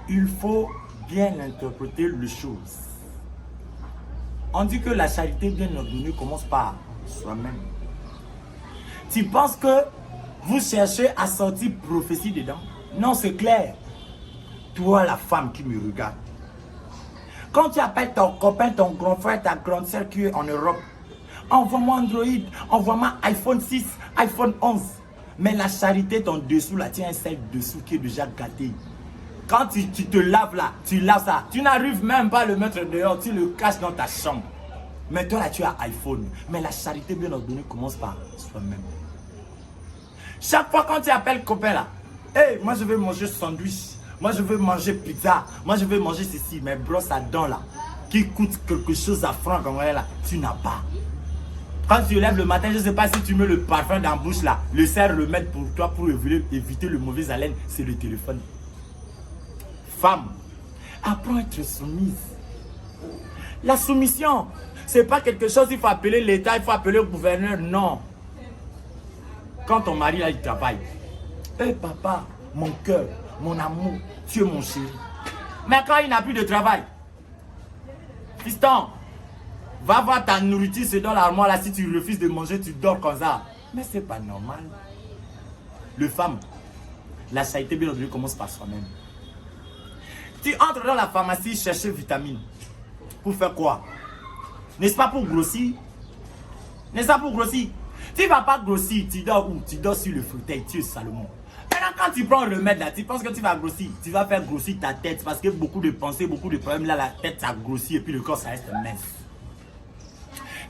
il faut bien interpréter les choses. On dit que la charité bien ordonnée commence par soi-même. Tu penses que vous cherchez à sortir prophétie dedans? Non, c'est clair. Toi, la femme qui me regarde. Quand tu appelles ton copain, ton grand frère, ta grande soeur qui est en Europe, envoie-moi Android, envoie-moi iPhone 6, iPhone 11. Mais la charité, ton dessous là, tu as un sel dessous qui est déjà gâté. Quand tu te laves là, tu laves ça, tu n'arrives même pas à le mettre dehors, tu le caches dans ta chambre. Mais toi là, tu as iPhone. Mais la charité bien ordonnée commence par soi-même. Chaque fois quand tu appelles copain là, hey, moi je veux manger sandwich, moi je veux manger pizza, moi je veux manger ceci, mais brosse à dents là, qui coûte quelque chose à francs comme là, tu n'as pas. Quand tu lèves le matin, je ne sais pas si tu mets le parfum dans la bouche là, le seul remède pour toi pour éviter le mauvais haleine, c'est le téléphone. Femme, apprends à être soumise. La soumission, c'est pas quelque chose, il faut appeler l'État, il faut appeler le gouverneur, non. Quand ton mari là, il travaille, hey papa, mon cœur, mon amour, tu es mon chéri. Mais quand il n'a plus de travail, fiston, va voir ta nourriture, c'est dans l'armoire là, si tu refuses de manger, tu dors comme ça. Mais c'est pas normal. Le femme, la charité bien ordonnée commence par soi-même. Tu entres dans la pharmacie chercher vitamines. Pour faire quoi? N'est-ce pas pour grossir? N'est-ce pas pour grossir? Tu ne vas pas grossir, tu dors où? Tu dors sur le fauteuil, tu es Salomon. Maintenant quand tu prends le remède là, tu penses que tu vas grossir. Tu vas faire grossir ta tête parce que beaucoup de pensées, beaucoup de problèmes là, la tête ça grossit et puis le corps ça reste mince.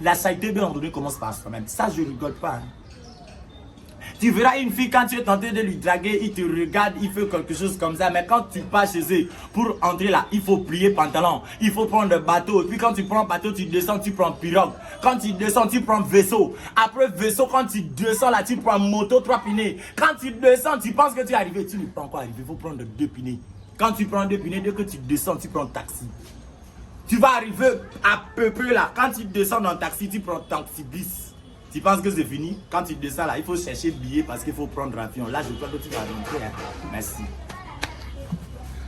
La charité bien ordonnée commence par soi-même. Ça je ne rigole pas. Hein. Tu verras une fille quand tu es tenté de lui draguer, il te regarde, il fait quelque chose comme ça. Mais quand tu pars chez eux, pour entrer là, il faut plier pantalon. Il faut prendre le bateau. Et puis quand tu prends bateau, tu descends, tu prends pirogue. Quand tu descends, tu prends vaisseau. Après vaisseau, quand tu descends là, tu prends moto, 3 pinés. Quand tu descends, tu penses que tu es arrivé. Tu ne prends pas arrivé, il faut prendre 2 pinés. Quand tu prends 2 pinés, dès que tu descends, tu prends taxi. Tu vas arriver à peu près là. Quand tu descends dans le taxi, tu prends taxi bis. Tu penses que c'est fini? Quand tu descends là, il faut chercher le billet parce qu'il faut prendre l'avion. Là, je crois que tu vas rentrer. Hein. Merci.